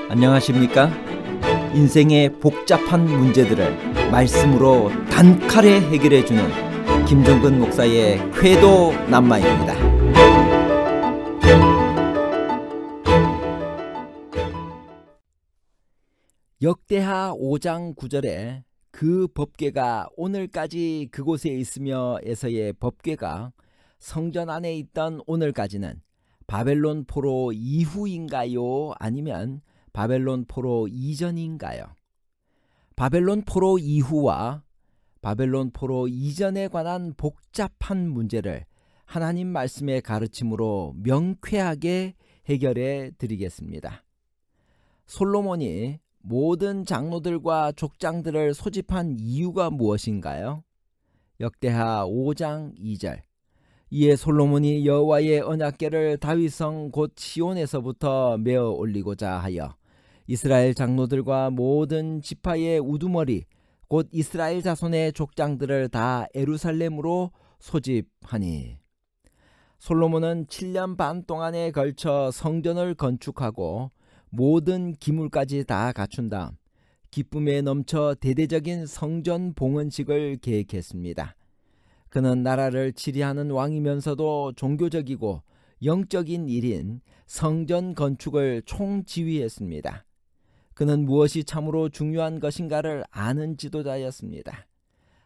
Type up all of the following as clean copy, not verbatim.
안녕하십니까? 인생의 복잡한 문제들을 말씀으로 단칼에 해결해주는 김종근 목사의 쾌도 남마입니다. 역대하 5장 9절에 그 법궤가 오늘까지 그곳에 있으며에서의 법궤가 성전 안에 있던 오늘까지는 바벨론 포로 이후인가요? 아니면 바벨론 포로 이전인가요? 바벨론 포로 이후와 바벨론 포로 이전에 관한 복잡한 문제를 하나님 말씀의 가르침으로 명쾌하게 해결해 드리겠습니다. 솔로몬이 모든 장로들과 족장들을 소집한 이유가 무엇인가요? 역대하 5장 2절. 이에 솔로몬이 여호와의 언약궤를 다윗성 곧 시온에서부터 메어 올리고자 하여 이스라엘 장로들과 모든 지파의 우두머리 곧 이스라엘 자손의 족장들을 다 예루살렘으로 소집하니. 솔로몬은 7년 반 동안에 걸쳐 성전을 건축하고 모든 기물까지 다 갖춘 다음 기쁨에 넘쳐 대대적인 성전 봉헌식을 계획했습니다. 그는 나라를 치리하는 왕이면서도 종교적이고 영적인 일인 성전 건축을 총지휘했습니다. 그는 무엇이 참으로 중요한 것인가를 아는 지도자였습니다.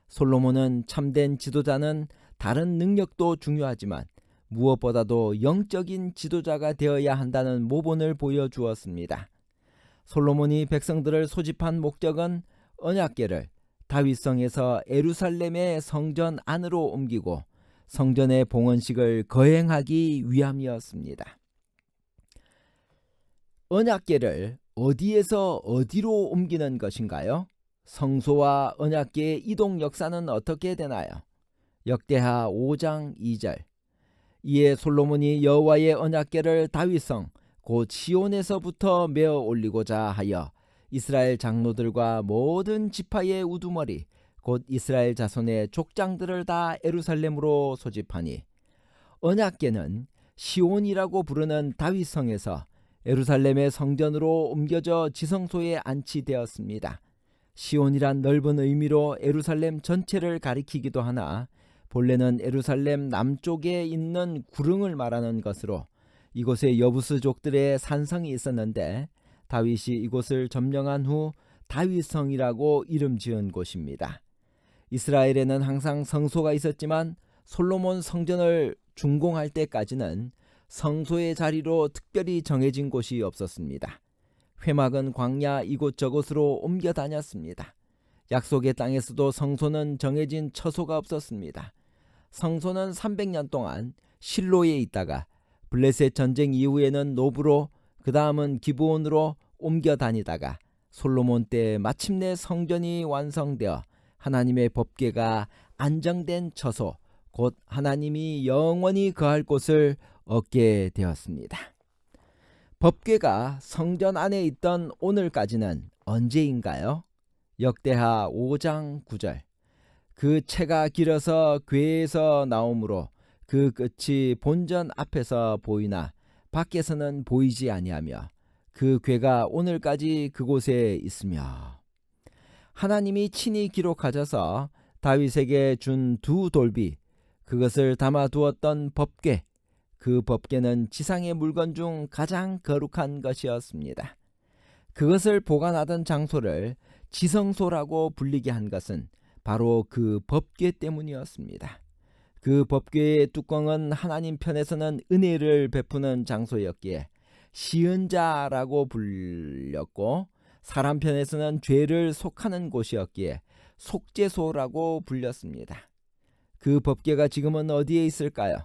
솔로몬은 참된 지도자는 다른 능력도 중요하지만 무엇보다도 영적인 지도자가 되어야 한다는 모본을 보여주었습니다. 솔로몬이 백성들을 소집한 목적은 언약궤를 다윗성에서 예루살렘의 성전 안으로 옮기고 성전의 봉헌식을 거행하기 위함이었습니다. 언약궤를 어디에서 어디로 옮기는 것인가요? 성소와 언약궤의 이동 역사는 어떻게 되나요? 역대하 5장 2절. 이에 솔로몬이 여호와의 언약궤를 다윗성 곧 시온에서부터 메어 올리고자 하여 이스라엘 장로들과 모든 지파의 우두머리 곧 이스라엘 자손의 족장들을 다 예루살렘으로 소집하니. 언약궤는 시온이라고 부르는 다윗성에서 예루살렘의 성전으로 옮겨져 지성소에 안치되었습니다. 시온이란 넓은 의미로 예루살렘 전체를 가리키기도 하나 본래는 예루살렘 남쪽에 있는 구릉을 말하는 것으로 이곳에 여부스족들의 산성이 있었는데 다윗이 이곳을 점령한 후 다윗성이라고 이름 지은 곳입니다. 이스라엘에는 항상 성소가 있었지만 솔로몬 성전을 준공할 때까지는 성소의 자리로 특별히 정해진 곳이 없었습니다. 회막은 광야 이곳저곳으로 옮겨 다녔습니다. 약속의 땅에서도 성소는 정해진 처소가 없었습니다. 성소는 300년 동안 실로에 있다가 블레셋 전쟁 이후에는 노브로 그 다음은 기브온으로 옮겨 다니다가 솔로몬 때 마침내 성전이 완성되어 하나님의 법궤가 안정된 처소 곧 하나님이 영원히 거할 곳을 얻게 되었습니다. 법궤가 성전 안에 있던 오늘까지는 언제인가요? 역대하 5장 9절. 그 채가 길어서 궤에서 나오므로 그 끝이 본전 앞에서 보이나 밖에서는 보이지 아니하며 그 궤가 오늘까지 그곳에 있으며. 하나님이 친히 기록하셔서 다윗에게 준 두 돌비 그것을 담아두었던 법궤, 그 법궤는 지상의 물건 중 가장 거룩한 것이었습니다. 그것을 보관하던 장소를 지성소라고 불리게 한 것은 바로 그 법궤 때문이었습니다. 그 법궤의 뚜껑은 하나님 편에서는 은혜를 베푸는 장소였기에 시은자라고 불렸고 사람 편에서는 죄를 속하는 곳이었기에 속죄소라고 불렸습니다. 그 법궤가 지금은 어디에 있을까요?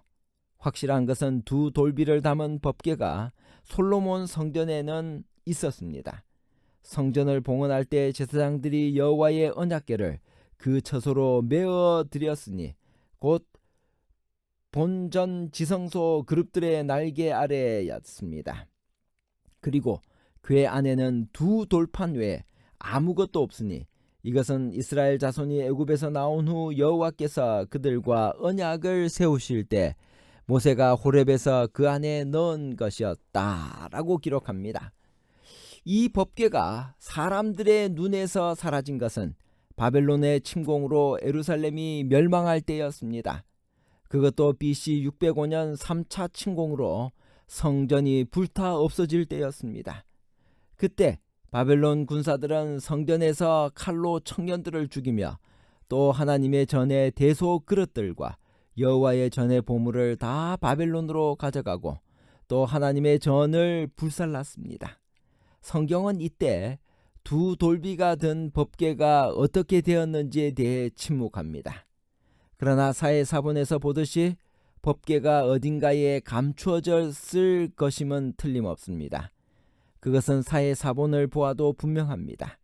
확실한 것은 두 돌비를 담은 법궤가 솔로몬 성전에는 있었습니다. 성전을 봉헌할 때 제사장들이 여호와의 언약궤를 그 처소로 메어 드렸으니 곧 본전 지성소 그룹들의 날개 아래였습니다. 그리고 궤 안에는 두 돌판 외에 아무것도 없으니 이것은 이스라엘 자손이 애굽에서 나온 후 여호와께서 그들과 언약을 세우실 때 모세가 호렙에서 그 안에 넣은 것이었다라고 기록합니다. 이 법궤가 사람들의 눈에서 사라진 것은 바벨론의 침공으로 예루살렘이 멸망할 때였습니다. 그것도 BC 605년 3차 침공으로 성전이 불타 없어질 때였습니다. 그때 바벨론 군사들은 성전에서 칼로 청년들을 죽이며 또 하나님의 전의 대소 그릇들과 여호와의 전의 보물을 다 바벨론으로 가져가고 또 하나님의 전을 불살랐습니다. 성경은 이때 두 돌비가 든 법궤가 어떻게 되었는지에 대해 침묵합니다. 그러나 사해사본에서 보듯이 법궤가 어딘가에 감추어졌을 것임은 틀림없습니다. 그것은 사해사본을 보아도 분명합니다.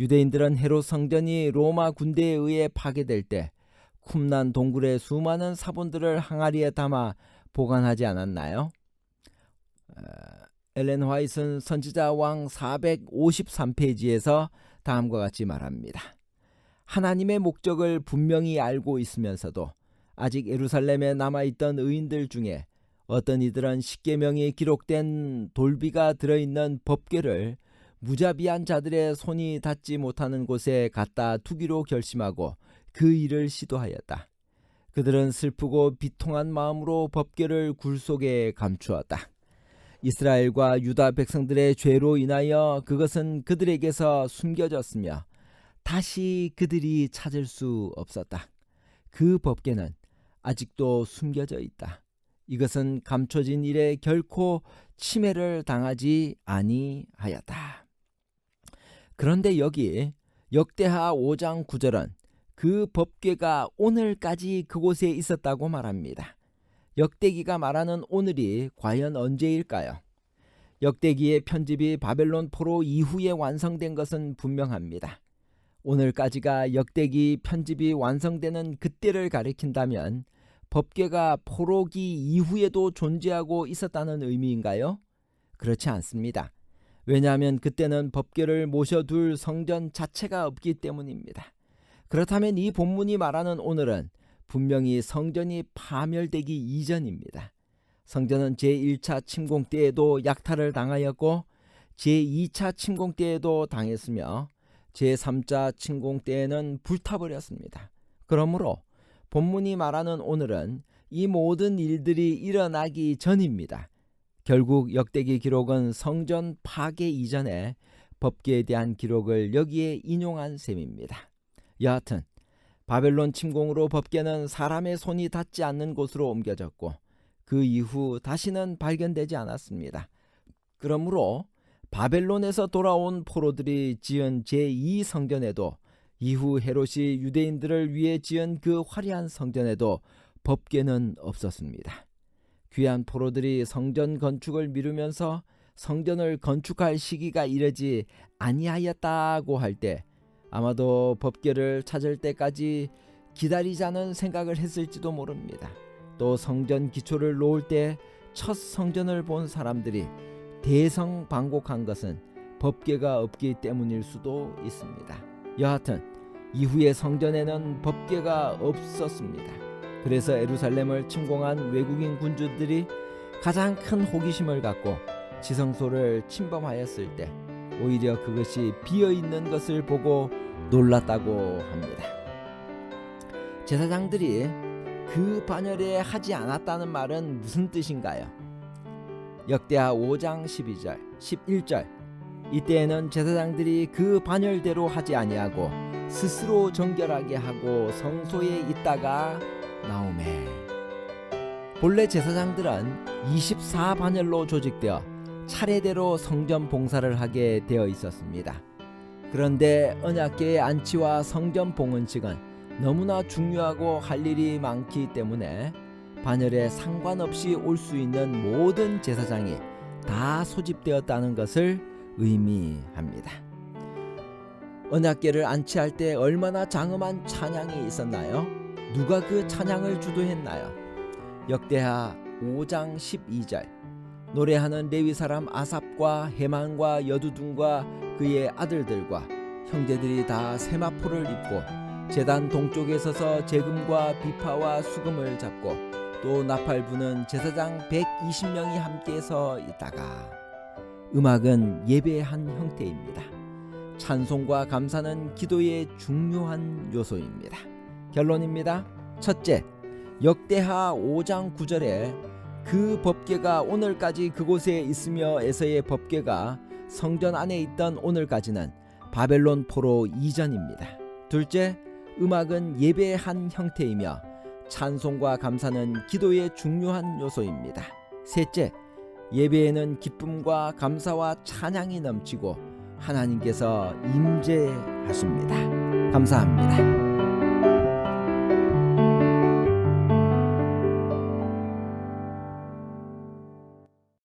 유대인들은 헤롯 성전이 로마 군대에 의해 파괴될 때 쿰난 동굴의 수많은 사본들을 항아리에 담아 보관하지 않았나요? 엘렌 화이트는 선지자 왕 453페이지에서 다음과 같이 말합니다. 하나님의 목적을 분명히 알고 있으면서도 아직 예루살렘에 남아있던 의인들 중에 어떤 이들은 십계명이 기록된 돌비가 들어있는 법궤를 무자비한 자들의 손이 닿지 못하는 곳에 갖다 두기로 결심하고 그 일을 시도하였다. 그들은 슬프고 비통한 마음으로 법궤를 굴 속에 감추었다. 이스라엘과 유다 백성들의 죄로 인하여 그것은 그들에게서 숨겨졌으며 다시 그들이 찾을 수 없었다. 그 법궤는 아직도 숨겨져 있다. 이것은 감춰진 일에 결코 침해를 당하지 아니하였다. 그런데 여기 역대하 5장 9절은 그 법궤가 오늘까지 그곳에 있었다고 말합니다. 역대기가 말하는 오늘이 과연 언제일까요? 역대기의 편집이 바벨론 포로 이후에 완성된 것은 분명합니다. 오늘까지가 역대기 편집이 완성되는 그때를 가리킨다면 법궤가 포로기 이후에도 존재하고 있었다는 의미인가요? 그렇지 않습니다. 왜냐하면 그때는 법궤를 모셔둘 성전 자체가 없기 때문입니다. 그렇다면 이 본문이 말하는 오늘은 분명히 성전이 파멸되기 이전입니다. 성전은 제1차 침공 때에도 약탈을 당하였고 제2차 침공 때에도 당했으며 제3차 침공 때에는 불타버렸습니다. 그러므로 본문이 말하는 오늘은 이 모든 일들이 일어나기 전입니다. 결국 역대기 기록은 성전 파괴 이전에 법궤에 대한 기록을 여기에 인용한 셈입니다. 여하튼 바벨론 침공으로 법궤는 사람의 손이 닿지 않는 곳으로 옮겨졌고 그 이후 다시는 발견되지 않았습니다. 그러므로 바벨론에서 돌아온 포로들이 지은 제2성전에도 이후 헤롯이 유대인들을 위해 지은 그 화려한 성전에도 법궤는 없었습니다. 귀한 포로들이 성전 건축을 미루면서 성전을 건축할 시기가 이르지 아니하였다고 할 때 아마도 법궤를 찾을 때까지 기다리자는 생각을 했을지도 모릅니다. 또 성전 기초를 놓을 때 첫 성전을 본 사람들이 대성방곡한 것은 법궤가 없기 때문일 수도 있습니다. 여하튼 이후의 성전에는 법궤가 없었습니다. 그래서 예루살렘을 침공한 외국인 군주들이 가장 큰 호기심을 갖고 지성소를 침범하였을 때 오히려 그것이 비어있는 것을 보고 놀랐다고 합니다. 제사장들이 그 반열에 하지 않았다는 말은 무슨 뜻인가요? 역대하 5장 12절, 11절 이때에는 제사장들이 그 반열대로 하지 아니하고 스스로 정결하게 하고 성소에 있다가 나오매. 본래 제사장들은 24반열로 조직되어 차례대로 성전 봉사를 하게 되어 있었습니다. 그런데 언약궤의 안치와 성전 봉헌식은 너무나 중요하고 할 일이 많기 때문에 반열에 상관없이 올 수 있는 모든 제사장이 다 소집되었다는 것을 의미합니다. 언약궤를 안치할 때 얼마나 장엄한 찬양이 있었나요? 누가 그 찬양을 주도했나요? 역대하 5장 12절 노래하는 레위 사람 아삽과 헤만과 여두둔과 그의 아들들과 형제들이 다 세마포를 입고 제단 동쪽에 서서 제금과 비파와 수금을 잡고 또 나팔 부는 제사장 120명이 함께 서 있다가 음악은 예배의 한 형태입니다. 찬송과 감사는 기도의 중요한 요소입니다. 결론입니다. 첫째, 역대하 5장 9절에 그 법궤가 오늘까지 그곳에 있으며에서의 법궤가 성전 안에 있던 오늘까지는 바벨론 포로 이전입니다. 둘째, 음악은 예배의 한 형태이며 찬송과 감사는 기도의 중요한 요소입니다. 셋째, 예배에는 기쁨과 감사와 찬양이 넘치고 하나님께서 임재하십니다. 감사합니다.